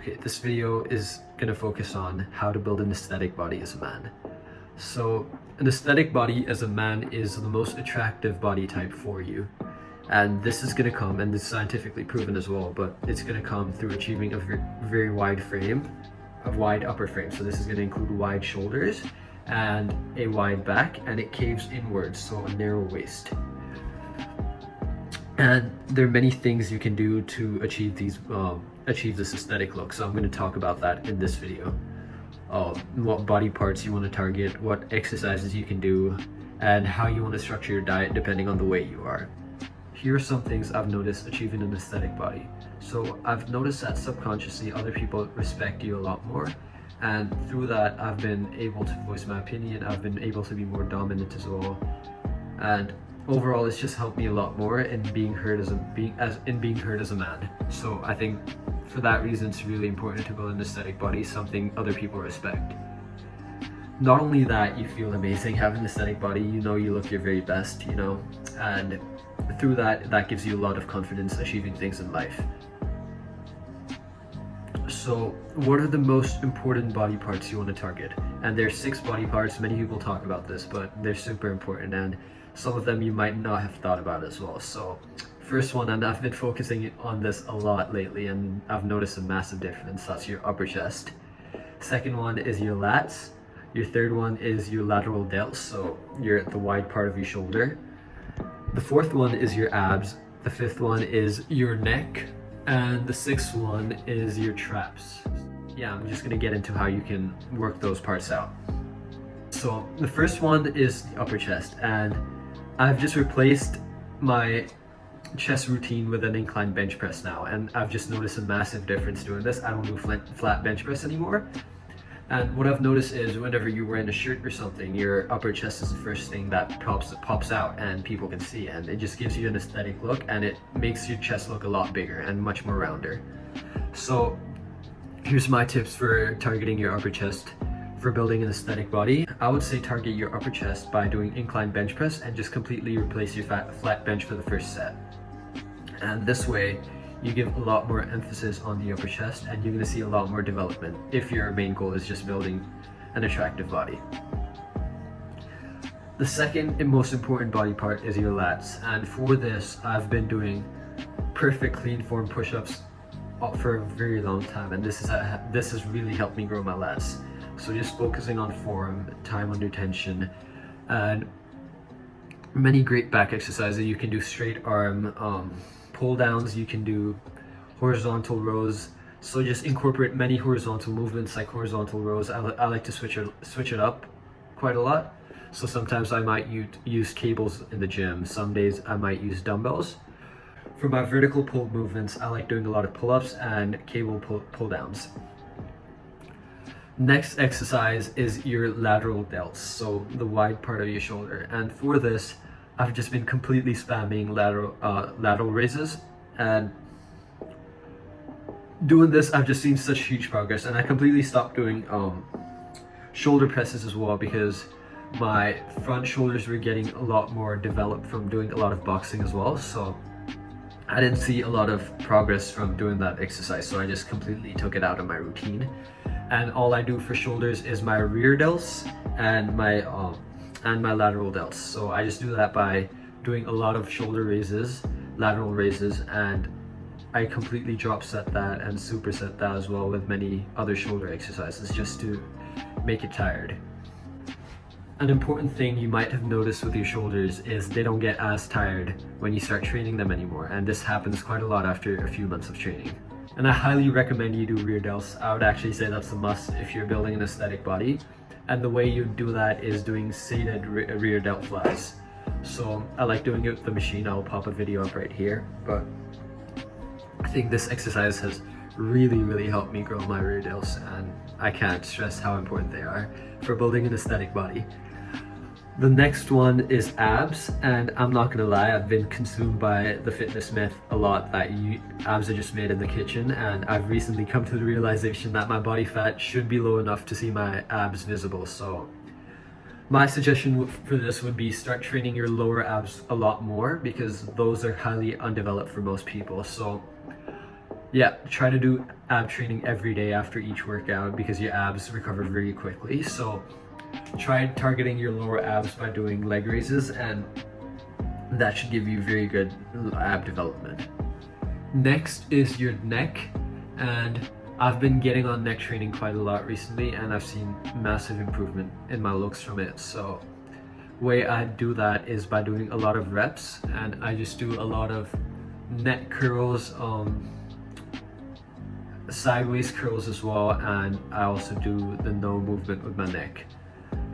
Okay, this video is going to focus on how to build an aesthetic body as a man. So an aesthetic body as a man is the most attractive body type for you. And this is going to come, and it's scientifically proven as well, but it's going to come through achieving a very wide frame, a wide upper frame. So this is going to include wide shoulders and a wide back, and it caves inwards, so a narrow waist. And there are many things you can do to achieve this aesthetic look. So I'm going to talk about that in this video. What body parts you want to target, what exercises you can do, and how you want to structure your diet depending on the weight you are. Here are some things I've noticed achieving an aesthetic body. So I've noticed that subconsciously other people respect you a lot more, and through that I've been able to voice my opinion. I've been able to be more dominant as well, and overall it's just helped me a lot more in being heard as a man. So I think for that reason it's really important to build an aesthetic body, something other people respect. Not only that, you feel amazing having an aesthetic body, you know you look your very best, and through that gives you a lot of confidence achieving things in life. So what are the most important body parts you want to target? And there's 6 body parts. Many people talk about this, but they're super important, and some of them you might not have thought about as well. So first one, and I've been focusing on this a lot lately, and I've noticed a massive difference, that's your upper chest. Second one is your lats. Your third one is your lateral delts, so the wide part of your shoulder. The fourth one is your abs. The fifth one is your neck. And the sixth one is your traps. Yeah, I'm just gonna get into how you can work those parts out. So the first one is the upper chest, and I've just replaced my chest routine with an incline bench press now, and I've just noticed a massive difference doing this. I don't do flat bench press anymore. And what I've noticed is whenever you're wearing a shirt or something, your upper chest is the first thing that pops out and people can see, and it just gives you an aesthetic look, and it makes your chest look a lot bigger and much more rounder. So here's my tips for targeting your upper chest for building an aesthetic body. I would say target your upper chest by doing incline bench press and just completely replace your flat bench for the first set. And this way you give a lot more emphasis on the upper chest, and you're going to see a lot more development if your main goal is just building an attractive body. The second and most important body part is your lats, and for this I've been doing perfect clean form push-ups for a very long time, and this has really helped me grow my lats. So just focusing on form, time under tension, and many great back exercises. You can do straight arm pull downs, you can do horizontal rows. So just incorporate many horizontal movements like horizontal rows. I like to switch it up quite a lot. So sometimes I might use cables in the gym. Some days I might use dumbbells. For my vertical pull movements, I like doing a lot of pull-ups and cable pull downs. Next exercise is your lateral delts, so the wide part of your shoulder. And for this, I've just been completely spamming lateral raises, and doing this I've just seen such huge progress. And I completely stopped doing shoulder presses as well, because my front shoulders were getting a lot more developed from doing a lot of boxing as well, so I didn't see a lot of progress from doing that exercise, so I just completely took it out of my routine. And all I do for shoulders is my rear delts and my lateral delts. So I just do that by doing a lot of shoulder raises, lateral raises, and I completely drop set that and superset that as well with many other shoulder exercises just to make it tired. An important thing you might have noticed with your shoulders is they don't get as tired when you start training them anymore, and this happens quite a lot after a few months of training. And I highly recommend you do rear delts. I would actually say that's a must if you're building an aesthetic body. And the way you do that is doing seated rear delt flies. So I like doing it with the machine. I'll pop a video up right here, but I think this exercise has really helped me grow my rear delts, and I can't stress how important they are for building an aesthetic body. The next one is abs, and I'm not gonna lie, I've been consumed by the fitness myth a lot that abs are just made in the kitchen, and I've recently come to the realization that my body fat should be low enough to see my abs visible. So my suggestion for this would be start training your lower abs a lot more, because those are highly undeveloped for most people. So yeah, try to do ab training every day after each workout because your abs recover very quickly. So try targeting your lower abs by doing leg raises, and that should give you very good ab development. Next is your neck, and I've been getting on neck training quite a lot recently, and I've seen massive improvement in my looks from it. So way I do that is by doing a lot of reps, and I just do a lot of neck curls, sideways curls as well, and I also do the no movement with my neck.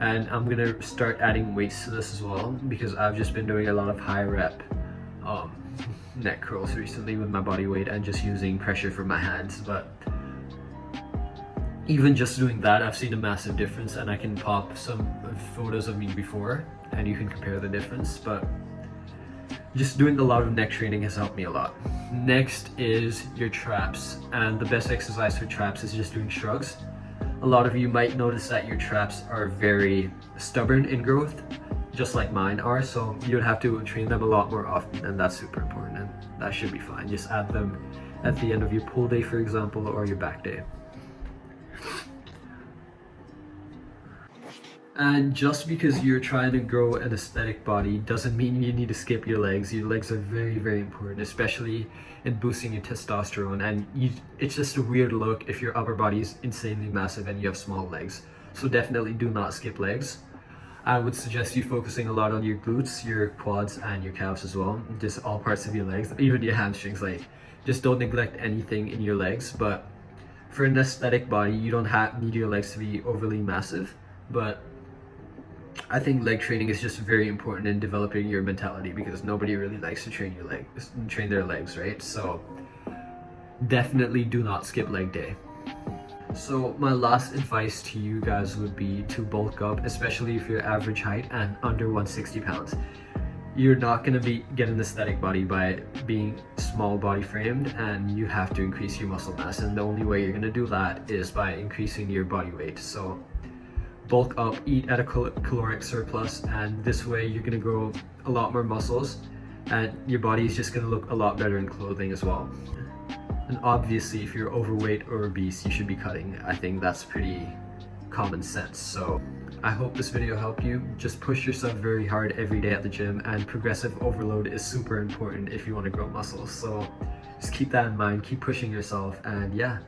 And I'm gonna start adding weights to this as well because I've just been doing a lot of high rep neck curls recently with my body weight and just using pressure from my hands. But even just doing that, I've seen a massive difference, and I can pop some photos of me before and you can compare the difference. But just doing a lot of neck training has helped me a lot. Next is your traps, and the best exercise for traps is just doing shrugs. A lot of you might notice that your traps are very stubborn in growth, just like mine are, so you'd have to train them a lot more often, and that's super important, and that should be fine. Just add them at the end of your pull day, for example, or your back day. And just because you're trying to grow an aesthetic body doesn't mean you need to skip your legs. Your legs are very, very important, especially in boosting your testosterone. And it's just a weird look if your upper body is insanely massive and you have small legs. So definitely do not skip legs. I would suggest you focusing a lot on your glutes, your quads, and your calves as well. Just all parts of your legs, even your hamstrings. Like, just don't neglect anything in your legs. But for an aesthetic body, you don't need your legs to be overly massive. But I think leg training is just very important in developing your mentality because nobody really likes to train their legs, right? So definitely do not skip leg day. So my last advice to you guys would be to bulk up, especially if you're average height and under 160 pounds. You're not going to get an aesthetic body by being small body framed, and you have to increase your muscle mass, and the only way you're going to do that is by increasing your body weight. So bulk up, eat at a caloric surplus, and this way you're going to grow a lot more muscles and your body is just going to look a lot better in clothing as well. And obviously if you're overweight or obese, you should be cutting. I think that's pretty common sense. So I hope this video helped you. Just push yourself very hard every day at the gym, and progressive overload is super important if you want to grow muscles. So just keep that in mind, keep pushing yourself, and yeah,